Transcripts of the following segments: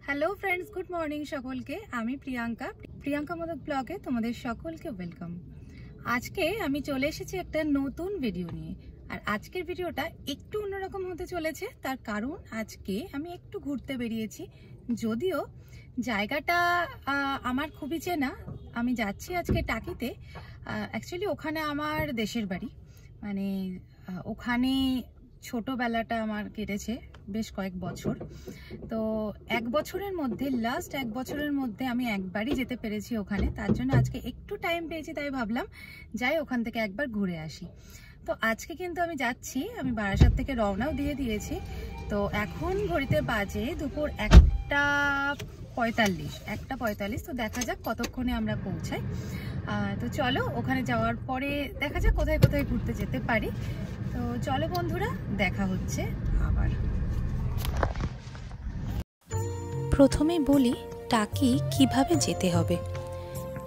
Hello friends, good morning सकलके। आमी प्रियंका मोदक ब्लगे तुम्हारे सकलके वेलकाम। आज के आमी चले एसेछि एकटा नतून भिडियो निये। আর আজকের ভিডিওটা একটু অন্যরকম হতে চলেছে, তার কারণ আজকে আমি একটু ঘুরতে বেরিয়েছি। যদিও জায়গাটা আমার খুবই চেনা। আমি যাচ্ছি আজকে টাকিতে। অ্যাকচুয়ালি ওখানে আমার দেশের বাড়ি, মানে ওখানে ছোটবেলাটা আমার কেটেছে বেশ কয়েক বছর। তো এক বছরের মধ্যে লাস্ট এক বছরের মধ্যে আমি একবারই যেতে পেরেছি ওখানে। তার জন্য আজকে একটু টাইম পেয়েছি, তাই ভাবলাম যাই ওখান থেকে একবার ঘুরে আসি। তো আজকে কিন্তু আমি যাচ্ছি, আমি বারাসাত থেকে রওনাও দিয়ে দিয়েছি। তো এখন ঘড়িতে বাজে দুপুর 1:45। তো দেখা যাক কতক্ষণে আমরা পৌঁছাই। তো চলো, ওখানে যাওয়ার পরে দেখা যাক কোথায় কোথায় ঘুরতে যেতে পারি। তো চলো বন্ধুরা, দেখা হচ্ছে আবার। প্রথমে বলি টাকি কিভাবে যেতে হবে।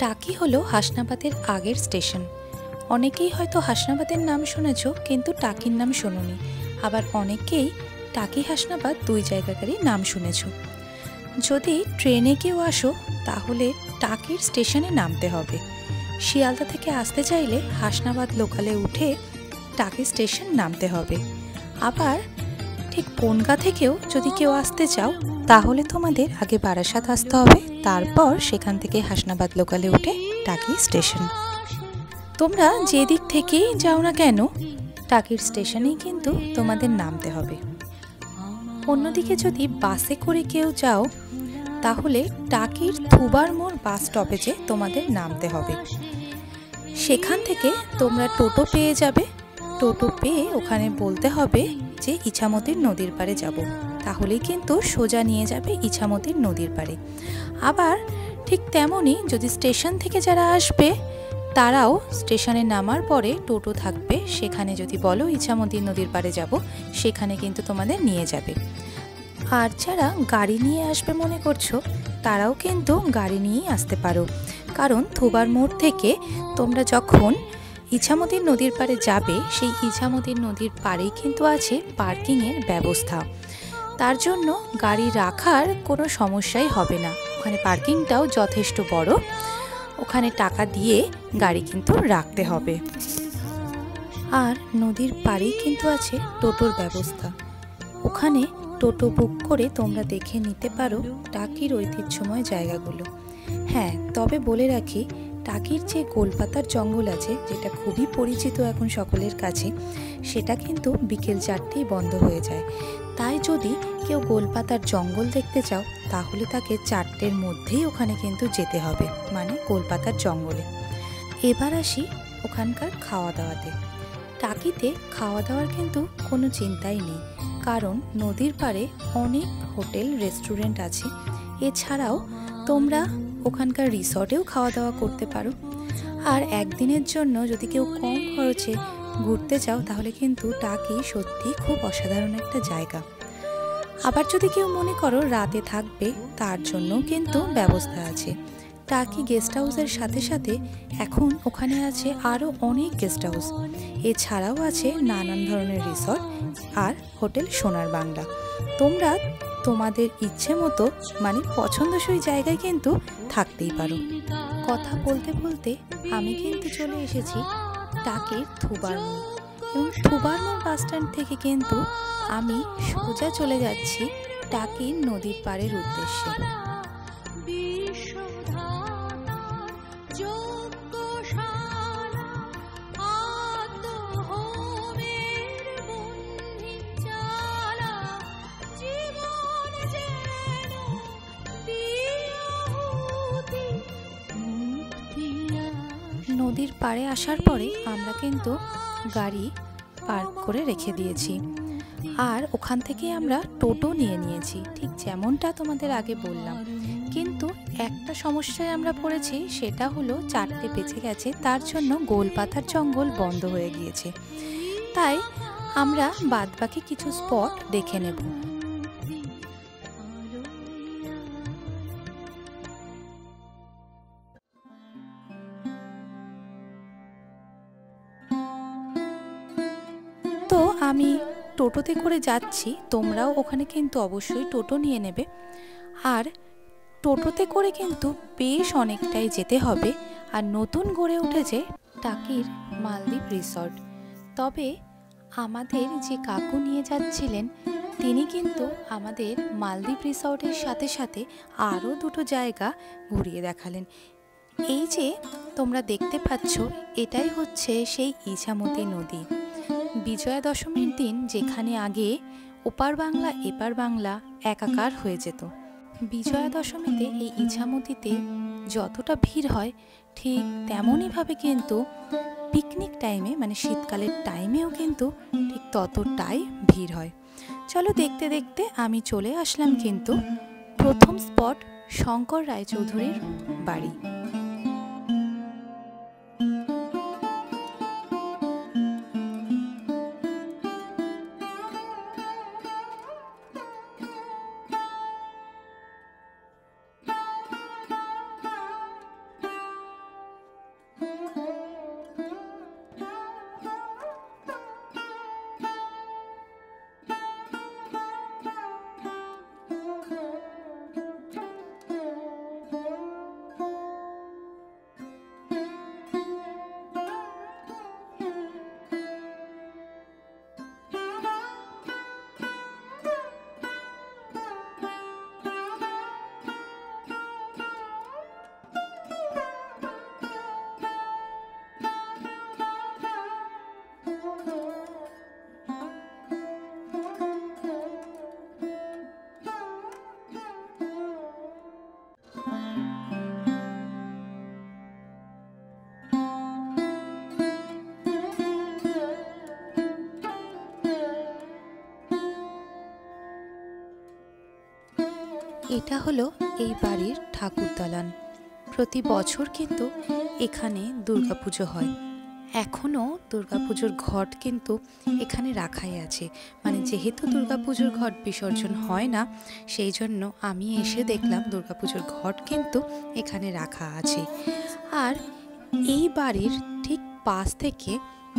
টাকি হলো হাসনাবাদের আগের স্টেশন। অনেকেই হয়তো হাসনাবাদের নাম শুনেছ, কিন্তু টাকির নাম শোনোনি। আবার অনেকেই টাকি হাসনাবাদ দুই জায়গাকারই নাম শুনেছ। যদি ট্রেনে কেউ আসো তাহলে টাকির স্টেশনে নামতে হবে। শিয়ালদা থেকে আসতে চাইলে হাসনাবাদ লোকালে উঠে টাকি স্টেশন নামতে হবে। আবার ঠিক বনগাঁ থেকেও যদি কেউ আসতে চাও তাহলে তোমাদের আগে বারাসাত আসতে হবে, তারপর সেখান থেকে হাসনাবাদ লোকালে উঠে টাকি স্টেশন। তোমরা যে দিক থেকেই যাও না কেন টাকির স্টেশনেই কিন্তু তোমাদের নামতে হবে। অন্যদিকে যদি বাসে করে কেউ যাও তাহলে টাকির থুবার মোড় বাস স্টপেজে তোমাদের নামতে হবে। সেখান থেকে তোমরা টোটো পেয়ে যাবে। টোটো পেয়ে ওখানে বলতে হবে যে ইছামতির নদীর পাড়ে যাব, তাহলেই কিন্তু সোজা নিয়ে যাবে ইছামতির নদীর পাড়ে। আবার ঠিক তেমনই যদি স্টেশন থেকে যারা আসবে তারাও স্টেশনে নামার পরে টোটো থাকবে, সেখানে যদি বলো ইছামতির নদীর পাড়ে যাব, সেখানে কিন্তু তোমাদের নিয়ে যাবে। আর যারা গাড়ি নিয়ে আসবে মনে করছো তারাও কিন্তু গাড়ি নিয়েই আসতে পারো, কারণ থুবার মোড় থেকে তোমরা যখন ইছামতির নদীর পাড়ে যাবে সেই ইছামতির নদীর পাড়েই কিন্তু আছে পার্কিংয়ের ব্যবস্থা। তার জন্য গাড়ি রাখার কোনো সমস্যাই হবে না। ওখানে পার্কিংটাও যথেষ্ট বড়, ওখানে টাকা দিয়ে গাড়ি কিন্তু রাখতে হবে। আর নদীর পাড়েই কিন্তু আছে টোটোর ব্যবস্থা। ওখানে টোটো বুক করে তোমরা দেখে নিতে পারো টাকির ঐতিহ্যময় জায়গাগুলো। হ্যাঁ, তবে বলে রাখি, টাকির যে গোলপাতার জঙ্গল আছে, যেটা খুবই পরিচিত এখন সকলের কাছে, সেটা কিন্তু বিকেল 4টেই বন্ধ হয়ে যায়। তাই যদি কেউ গোলপাতার জঙ্গল দেখতে চাও তাহলে তাকে 4টের মধ্যেই ওখানে কিন্তু যেতে হবে, মানে গোলপাতার জঙ্গলে। এবার আসি ওখানকার খাওয়া দাওয়াতে। টাকিতে খাওয়া দাওয়ার কিন্তু কোনো চিন্তাই নেই, কারণ নদীর পাড়ে অনেক হোটেল রেস্টুরেন্ট আছে। এছাড়াও তোমরা ওখানকার রিসর্টেও খাওয়া দাওয়া করতে পারো। আর একদিনের জন্য যদি কেউ কম খরচে ঘুরতে চাও তাহলে কিন্তু টাকি সত্যি খুব অসাধারণ একটা জায়গা। আবার যদি কেউ মনে করো রাতে থাকবে, তার জন্য কিন্তু ব্যবস্থা আছে। টাকি গেস্ট হাউসের সাথে সাথে এখন ওখানে আছে আরও অনেক গেস্ট হাউস। এছাড়াও আছে নানান ধরনের রিসর্ট আর হোটেল সোনার বাংলা। তোমরা তোমাদের ইচ্ছে মতো, মানে পছন্দসই জায়গায় কিন্তু থাকতেই পারো। কথা বলতে বলতে আমি কিন্তু চলে এসেছি টাকির থুবার মোড়, এবং থুবার মোড় বাস স্ট্যান্ড থেকে কিন্তু আমি সোজা চলে যাচ্ছি টাকির নদীর পাড়ের উদ্দেশ্যে। নদীর পাড়ে আসার পরে আমরা কিন্তু গাড়ি পার্ক করে রেখে দিয়েছি, আর ওখান থেকে আমরা টোটো নিয়ে নিয়েছি, ঠিক যেমনটা তোমাদের আগে বললাম। কিন্তু একটা সমস্যায় আমরা পড়েছি, সেটা হলো 4টে বেজে গেছে, তার জন্য গোলপাতার জঙ্গল বন্ধ হয়ে গিয়েছে। তাই আমরা বাদবাকি কিছু স্পট দেখে নেব। তো আমি টোটোতে করে যাচ্ছি, তোমরাও ওখানে কিন্তু অবশ্যই টোটো নিয়ে নেবে। আর টোটোতে করে কিন্তু বেশ অনেকটাই যেতে হবে। আর নতুন গড়ে উঠেছে টাকির মালদ্বীপ রিসর্ট। তবে আমাদের যে কাকু নিয়ে যাচ্ছিলেন তিনি কিন্তু আমাদের মালদ্বীপ রিসর্টের সাথে সাথে আরও দুটো জায়গা ঘুরিয়ে দেখালেন। এই যে তোমরা দেখতে পাচ্ছ এটাই হচ্ছে সেই ইছামতি নদী। বিজয়া দশমীর দিন যেখানে আগে ওপার বাংলা এপার বাংলা একাকার হয়ে যেত, বিজয়া দশমীতে এই ইছামতিতে যতটা ভিড় হয় ঠিক তেমনইভাবে কিন্তু পিকনিক টাইমে মানে শীতকালের টাইমেও কিন্তু ঠিক ততটাই ভিড় হয়। চলো দেখতে দেখতে আমি চলে আসলাম কিন্তু প্রথম স্পট শঙ্কর রায়চৌধুরীর বাড়ি। এটা হলো এই বাড়ির ঠাকুর দালান। প্রতি বছর কিন্তু এখানে দুর্গাপুজো হয়। এখনও দুর্গাপুজোর ঘট কিন্তু এখানে রাখাই আছে। মানে যেহেতু দুর্গাপুজোর ঘট বিসর্জন হয় না, সেই জন্য আমি এসে দেখলাম দুর্গাপুজোর ঘট কিন্তু এখানে রাখা আছে। আর এই বাড়ির ঠিক পাশ থেকে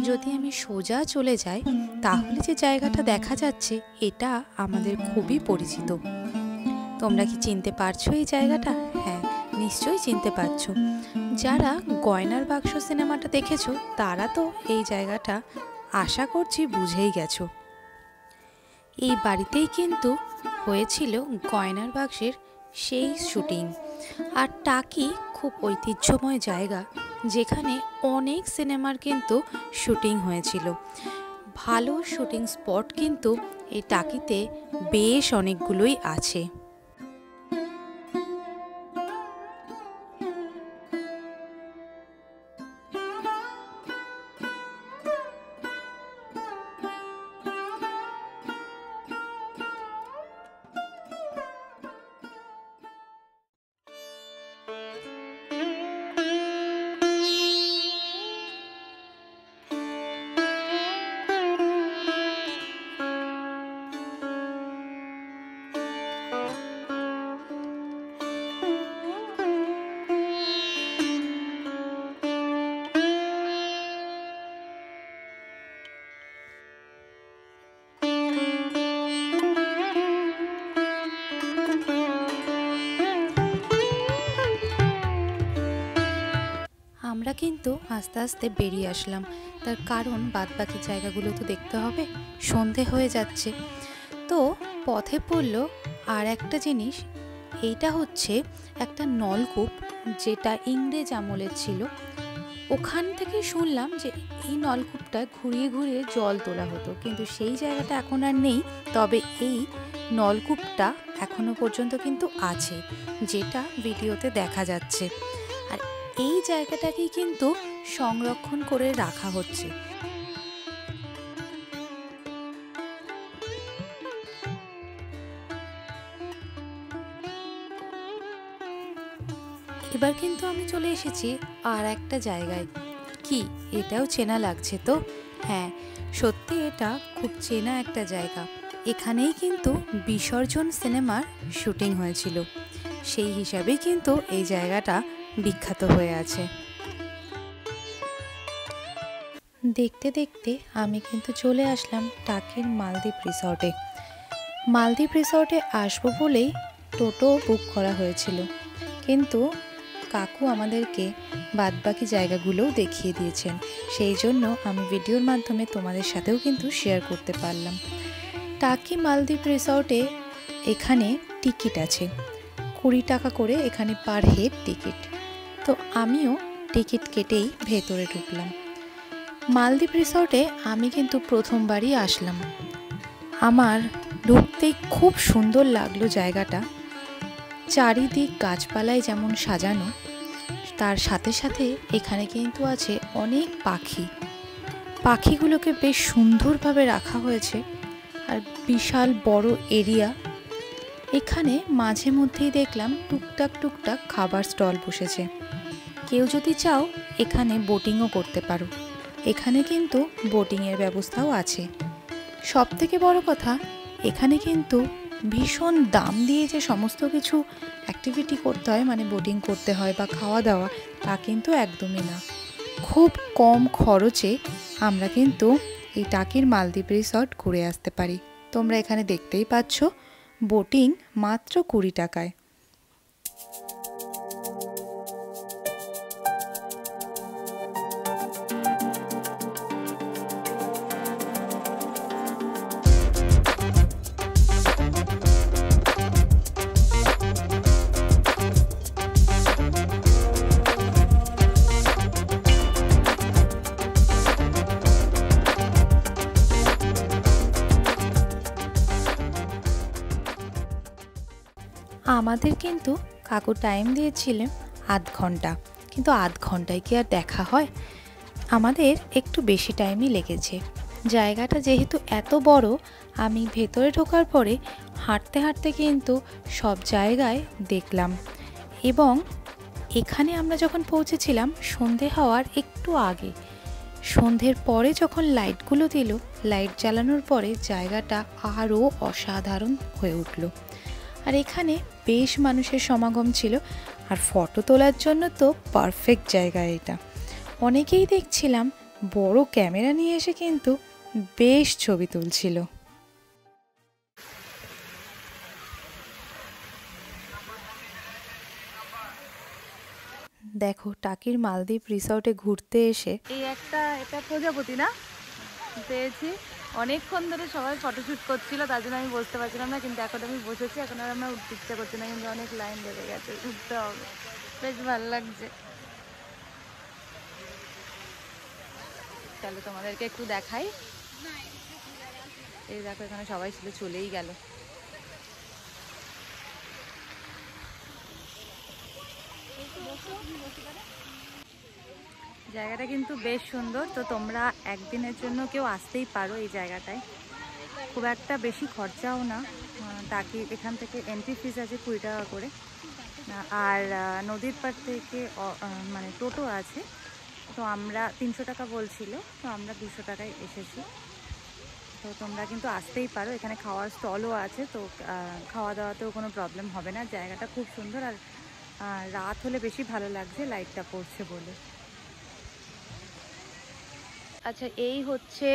যদি আমি সোজা চলে যাই তাহলে যে জায়গাটা দেখা যাচ্ছে এটা আমাদের খুবই পরিচিত। তোমরা কি চিনতে পারছো এই জায়গাটা? হ্যাঁ, নিশ্চয়ই চিনতে পারছো। যারা গয়নার বাক্স সিনেমাটা দেখেছো তারা তো এই জায়গাটা আশা করছি বুঝেই গেছো। এই বাড়িতেই কিন্তু হয়েছিল গয়নার বাক্সের সেই শুটিং। আর টাকি খুব ঐতিহ্যময় জায়গা যেখানে অনেক সিনেমার কিন্তু শুটিং হয়েছিল। ভালো শুটিং স্পট কিন্তু এই টাকিতে বেশ অনেকগুলোই আছে। আমরা কিন্তু আস্তে আস্তে বেরিয়ে আসলাম, তার কারণ বাদবাকি জায়গাগুলো তো দেখতে হবে, সন্ধে হয়ে যাচ্ছে। তো পথে পড়ল আর একটা জিনিস, এইটা হচ্ছে একটা নলকূপ যেটা ইংরেজ আমলের ছিল। ওখান থেকে শুনলাম যে এই নলকূপটা ঘুরিয়ে ঘুরিয়ে জল তোলা হতো, কিন্তু সেই জায়গাটা এখন আর নেই। তবে এই নলকূপটা এখনো পর্যন্ত কিন্তু আছে, যেটা ভিডিওতে দেখা যাচ্ছে। আর এই জায়গাটাকেই কিন্তু সংরক্ষণ করে রাখা হচ্ছে। এবার কিন্তু আমি চলে এসেছি আর একটা জায়গায়। কি এটাও চেনা লাগছে তো? হ্যাঁ, সত্যি এটা খুব চেনা একটা জায়গা। এখানেই কিন্তু বিসর্জন সিনেমার শুটিং হয়েছিল, সেই হিসাবেই কিন্তু এই জায়গাটা বিখ্যাত হয়ে আছে। দেখতে দেখতে আমি কিন্তু চলে আসলাম টাকির মালদ্বীপ রিসর্টে। মালদ্বীপ রিসর্টে আসবো বলেই টোটো বুক করা হয়েছিল, কিন্তু কাকু আমাদেরকে বাদবাকি জায়গাগুলোও দেখিয়ে দিয়েছেন। সেই জন্য আমি ভিডিওর মাধ্যমে তোমাদের সাথেও কিন্তু শেয়ার করতে পারলাম। টাকি মালদ্বীপ রিসর্টে এখানে টিকিট আছে 20 টাকা করে, এখানে পার হেড টিকিট। তো আমিও টিকিট কেটেই ভেতরে ঢুকলাম। মালদ্বীপ রিসর্টে আমি কিন্তু প্রথমবারই আসলাম। আমার ঢুকতেই খুব সুন্দর লাগলো জায়গাটা। চারিদিক গাছপালায় যেমন সাজানো, তার সাথে সাথে এখানে কিন্তু আছে অনেক পাখি। পাখিগুলোকে বেশ সুন্দরভাবে রাখা হয়েছে, আর বিশাল বড় এরিয়া। এখানে মাঝে মধ্যেই দেখলাম টুকটাক খাবার স্টল বসেছে। কেউ যদি চাও এখানে বোটিংও করতে পারো, এখানে কিন্তু বোটিংয়ের ব্যবস্থাও আছে। সবথেকে বড় কথা, এখানে কিন্তু ভীষণ দাম দিয়ে যে সমস্ত কিছু অ্যাক্টিভিটি করতে হয়, মানে বোটিং করতে হয় বা খাওয়া দাওয়া, তা কিন্তু একদমই না। খুব কম খরচে আমরা কিন্তু এই টাকির মালদ্বীপ রিসর্ট ঘুরে আসতে পারি। তোমরা এখানে দেখতেই পাচ্ছ, বোটিং মাত্র 20 টাকায়। আমাদের কিন্তু কাকু টাইম দিয়েছিলেন আধ ঘন্টা, কিন্তু আধ ঘন্টায় কি আর দেখা হয়? আমাদের একটু বেশি টাইমই লেগেছে। জায়গাটা যেহেতু এত বড়, আমি ভেতরে ঢোকার পরে হাঁটতে হাঁটতে কিন্তু সব জায়গায় দেখলাম। এবং এখানে আমরা যখন পৌঁছেছিলাম সন্ধে হওয়ার একটু আগে, সন্ধ্যের পরে যখন লাইটগুলো দিল, লাইট জ্বালানোর পরে জায়গাটা আরও অসাধারণ হয়ে উঠল। আর এখানে বেশ মানুষের সমাগম ছিল, আর ফটো তোলার জন্য তো পারফেক্ট জায়গা এটা। অনেকেই দেখছিলাম বড় ক্যামেরা নিয়ে এসে কিন্তু বেশ ছবি তুলছিল। দেখো, টাকির মালদ্বীপ রিসর্টে ঘুরতে এসে এটা প্রজাপতি না পেয়েছি। অনেকক্ষণ ধরে সবাই ফটোশ্যুট করছিল, তার জন্য আমি বসতে পারছিলাম না, কিন্তু এখন আমি বসেছি। এখন আর আমার উঠতে ইচ্ছা করছে না, কিন্তু অনেক লাইন লেগে গেছে, উঠতে হবে। বেশ ভালো লাগছে। চলো তোমাদেরকে একটু দেখাই। এই দেখো, এখানে সবাই ছিল, চলেই গেল। জায়গাটা কিন্তু বেশ সুন্দর। তো তোমরা একদিনের জন্য কেউ আসতেই পারো এই জায়গাটায়। খুব একটা বেশি খরচাও না। টাকি এখান থেকে এন্ট্রি ফিস আছে 20 টাকা করে, আর নদীর পাড় থেকে মানে টোটো আছে। তো আমরা 300 টাকা বলছিল, তো আমরা 200 টাকায় এসেছি। তো তোমরা কিন্তু আসতেই পারো। এখানে খাওয়ার স্টলও আছে, তো খাওয়া দাওয়াতেও কোনো প্রবলেম হবে না। জায়গাটা খুব সুন্দর, আর রাত হলে বেশি ভালো লাগছে লাইটটা পড়ছে বলে। আচ্ছা, এই হচ্ছে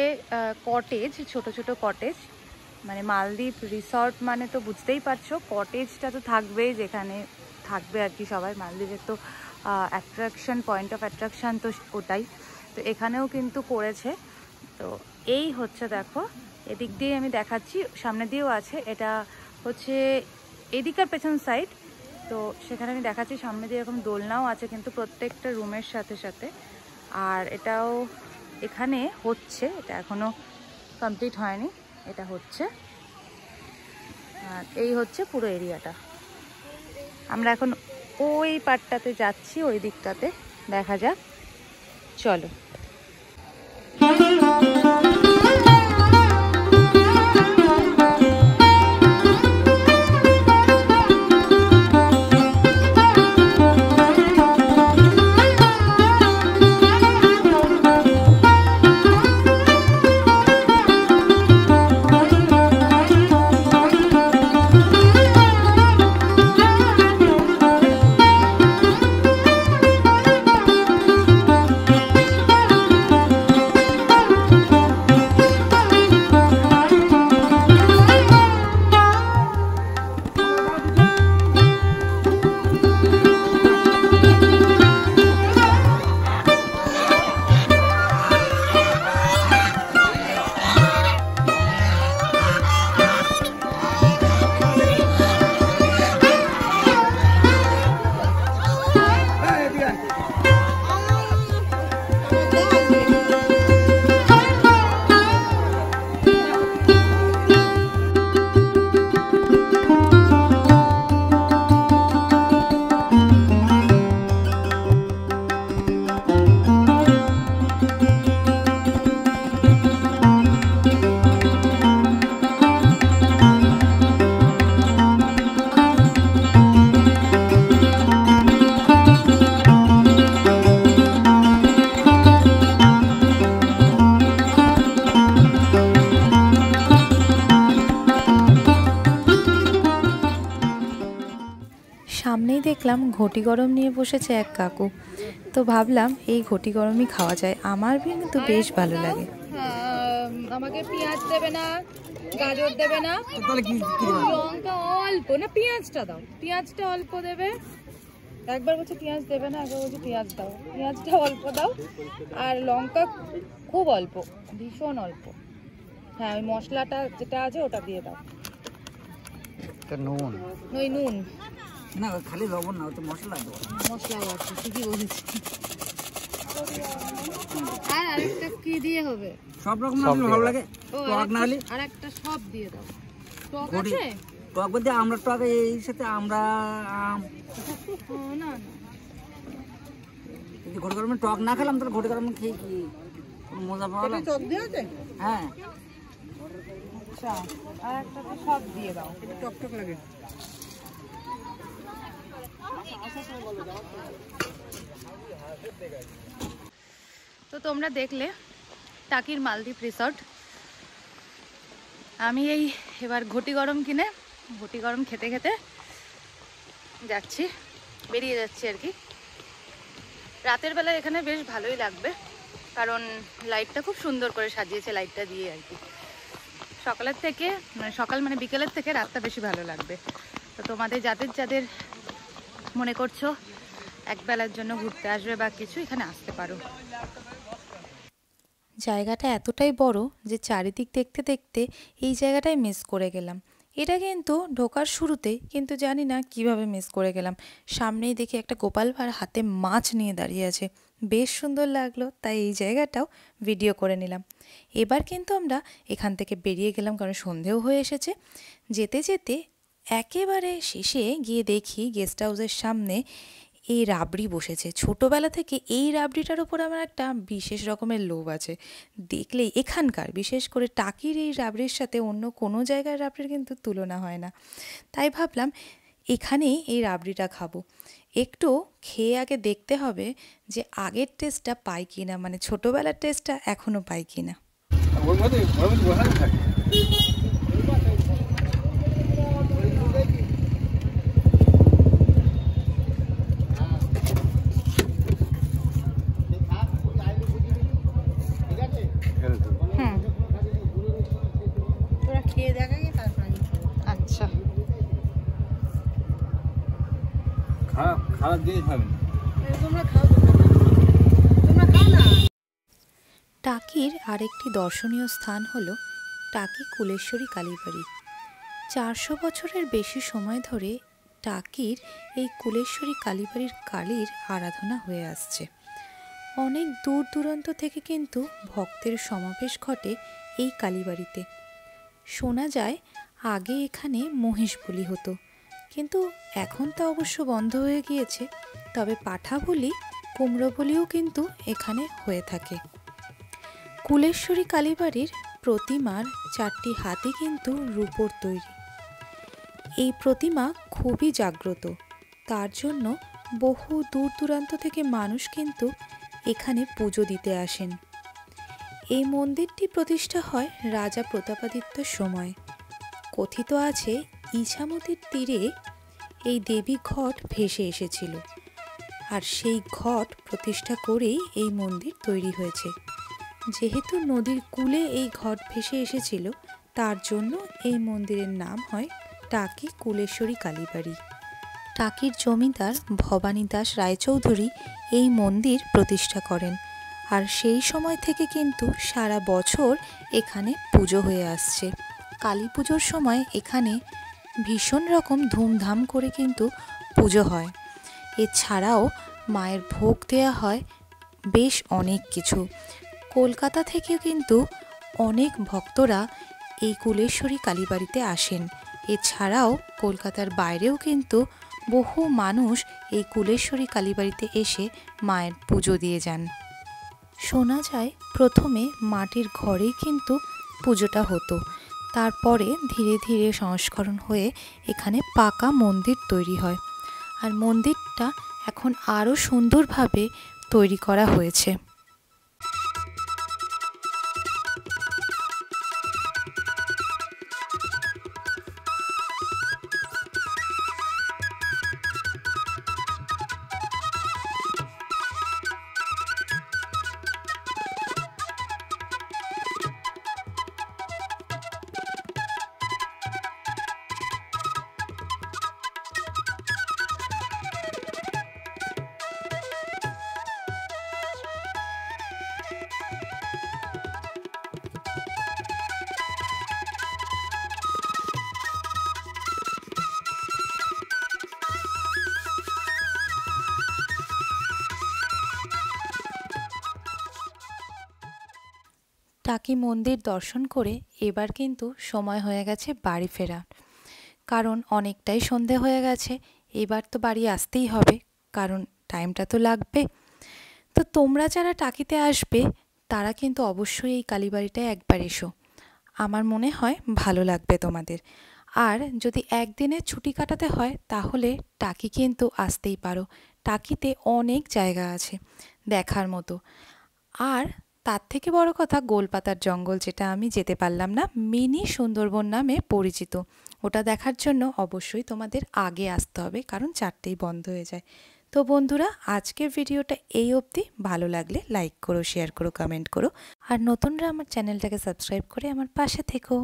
কটেজ, ছোট ছোট কটেজ। মানে মালদ্বীপ রিসর্ট মানে তো বুঝতেই পারছো, কটেজটা তো থাকবেই, যেখানে থাকবে আর কি সবাই। মালদ্বীপের তো অ্যাট্রাকশন, পয়েন্ট অফ অ্যাট্রাকশান তো ওটাই। তো এখানেও কিন্তু করেছে। তো এই হচ্ছে, দেখো এদিক দিয়ে আমি দেখাচ্ছি, সামনে দিয়েও আছে। এটা হচ্ছে এদিকার পেছন সাইড। তো সেখানে আমি দেখাচ্ছি, সামনে দিয়ে এরকম দোলনাও আছে কিন্তু প্রত্যেকটা রুমের সাথে সাথে। আর এটাও এখানে হচ্ছে, এটা এখনো কমপ্লিট হয়নি, এটা হচ্ছে। আর এই হচ্ছে পুরো এরিয়াটা। আমরা এখন ওই পার্টটাতে যাচ্ছি, ওই দিকটাতে দেখা যাক, চলো। সামনেই দেখলাম ঘটি গরম নিয়ে বসেছে এক কাকু, তো ভাবলাম এই ঘটি গরমই খাওয়া যায়, আমার কিন্তু বেশ ভালো লাগে। আমাকে পেঁয়াজ দেবে না, গাজর দেবে না, লঙ্কা অল্প না, পেঁয়াজটা দাও, পেঁয়াজটা অল্প দেবে। একবার বলছে পেঁয়াজ দেবে না, একবার বলছে পেঁয়াজ দাও, পেঁয়াজটা অল্প দাও, আর লঙ্কা খুব অল্প, ভীষণ অল্প। হ্যাঁ, ওই মশলাটা যেটা আছে ওটা দিয়ে দাও। নুন, ওই নুন না খালি লবণ না, ওটা মশলা দেবো। মশলাও আছে, ঠিকই বলেছি। আর আরেকটা কি দিয়ে হবে? সব রকম না ভালো লাগে, টক না হলে আরেকটা সব দিয়ে দাও। টক ঘটি আছে? টক বলতে আমরা টক, এই সাথে আমরা আম। না না, যদি ঘটি গরমে টক না খেলাম তাহলে ঘটি গরমে খেয়ে কি কোনো মজা পাওয়া যায়? টক দিয়ে আছে? হ্যাঁ, আচ্ছা, আর একটা তো সব দিয়ে দাও, টক টক লাগে। তো তোমরা দেখলে টাকির মালদ্বীপ রিসর্ট। আমি এই এবার ঘটি গরম কিনে ঘটি গরম খেতে খেতে যাচ্ছি, বেরিয়ে যাচ্ছি আর কি। রাতের বেলা এখানে বেশ ভালোই লাগবে, কারণ লাইটটা খুব সুন্দর করে সাজিয়েছে, লাইটটা দিয়ে আর কি। সকালের থেকে সকাল মানে বিকেলের থেকে রাতটা বেশি ভালো লাগবে। তো তোমাদের যাদের যাদের মনে করছো একবেলার জন্য ঘুরতে আসবে বা কিছু, এখানে আসতে পারো। জায়গাটা এতটাই বড় যে চারিদিক দেখতে দেখতে এই জায়গাটাই মিস করে গেলাম। এটা কিন্তু ঢোকার শুরুতেই, কিন্তু জানি না কিভাবে মিস করে গেলাম। সামনেই দেখি একটা গোপাল ভাঁড় হাতে মাছ নিয়ে দাঁড়িয়ে আছে, বেশ সুন্দর লাগলো, তাই এই জায়গাটাও ভিডিও করে নিলাম। এবার কিন্তু আমরা এখান থেকে বেরিয়ে গেলাম, কারণ সন্ধেও হয়ে এসেছে। যেতে যেতে একেবারে শেষে গিয়ে দেখি গেস্ট হাউসের সামনে এই রাবড়ি বসেছে। ছোটোবেলা থেকে এই রাবড়িটার ওপর আমার একটা বিশেষ রকমের লোভ আছে। দেখলেই এখানকার, বিশেষ করে টাকির এই রাবড়ির সাথে অন্য কোনো জায়গার রাবড়ির কিন্তু তুলনা হয় না। তাই ভাবলাম এখানেই এই রাবড়িটা খাবো। একটু খেয়ে আগে দেখতে হবে যে আগের টেস্টটা পাই কি না, মানে ছোটোবেলার টেস্টটা এখনও পাই কি না। আচ্ছা, খারাপ দিয়ে খাবেন। টাকির আরেকটি দর্শনীয় স্থান হলো টাকি কুলেশ্বরী কালীবাড়ি। 400 বছরের বেশি সময় ধরে টাকির এই কুলেশ্বরী কালীবাড়ির কালীর আরাধনা হয়ে আসছে। অনেক দূর দূরান্ত থেকে কিন্তু ভক্তের সমাবেশ ঘটে এই কালীবাড়িতে। শোনা যায় আগে এখানে মহিষ বলি হতো, কিন্তু এখন তা অবশ্য বন্ধ হয়ে গিয়েছে। তবে পাঠা বলি, কুমড়ো বলিও কিন্তু এখানে হয়ে থাকে। কুলেশ্বরী কালীবাড়ির প্রতিমার 4টি হাতই কিন্তু রূপোর তৈরি। এই প্রতিমা খুবই জাগ্রত, তার জন্য বহু দূর দূরান্ত থেকে মানুষ কিন্তু এখানে পুজো দিতে আসেন। এই মন্দিরটি প্রতিষ্ঠা হয় রাজা প্রতাপাদিত্যর সময়। কথিত আছে ইছামতির তীরে এই দেবী ঘট ভেসে এসেছিল, আর সেই ঘট প্রতিষ্ঠা করেই এই মন্দির তৈরি হয়েছে। যেহেতু নদীর কূলে এই ঘট ভেসে এসেছিল, তার জন্য এই মন্দিরের নাম হয় টাকি কুলেশ্বরী কালীবাড়ি। টাকির জমিদার ভবানী দাস রায়চৌধুরী এই মন্দির প্রতিষ্ঠা করেন, আর সেই সময় থেকে কিন্তু সারা বছর এখানে পুজো হয়ে আসছে। কালী পুজোর সময় এখানে ভীষণ রকম ধুমধাম করে কিন্তু পুজো হয়। এছাড়াও মায়ের ভোগ দেওয়া হয় বেশ অনেক কিছু। কলকাতা থেকেও কিন্তু অনেক ভক্তরা এই কুলেশ্বরী কালীবাড়িতে আসেন। এছাড়াও কলকাতার বাইরেও কিন্তু বহু মানুষ এই কুলেশ্বরী কালীবাড়িতে এসে মায়ের পুজো দিয়ে যান। শোনা যায় প্রথমে মাটির ঘরেই কিন্তু পুজোটা হতো, তারপরে ধীরে ধীরে সংস্করণ হয়ে এখানে পাকা মন্দির তৈরি হয়, আর মন্দিরটা এখন আরও সুন্দরভাবে তৈরি করা হয়েছে। টাকি মন্দির দর্শন করে এবার কিন্তু সময় হয়ে গেছে বাড়ি ফেরা, কারণ অনেকটাই সন্ধে হয়ে গেছে। এবার তো বাড়ি আসতেই হবে, কারণ টাইমটা তো লাগবে। তো তোমরা যারা টাকিতে আসবে তারা কিন্তু অবশ্যই এই কালীবাড়িটায় একবার এসো, আমার মনে হয় ভালো লাগবে তোমাদের। আর যদি একদিনের ছুটি কাটাতে হয় তাহলে টাকি কিন্তু আসতেই পারো। টাকিতে অনেক জায়গা আছে দেখার মতো। আর তার থেকে বড় কথা, গোলপাতার জঙ্গল, যেটা আমি যেতে পারলাম না, মিনি সুন্দরবন নামে পরিচিত, ওটা দেখার জন্য অবশ্যই তোমাদের আগে আসতে হবে, কারণ 4টেই বন্ধ হয়ে যায়। তো বন্ধুরা, আজকের ভিডিওটা এই অবধি। ভালো লাগলে লাইক করো, শেয়ার করো, কমেন্ট করো, আর নতুনরা আমার চ্যানেলটাকে সাবস্ক্রাইব করে আমার পাশে থেকো।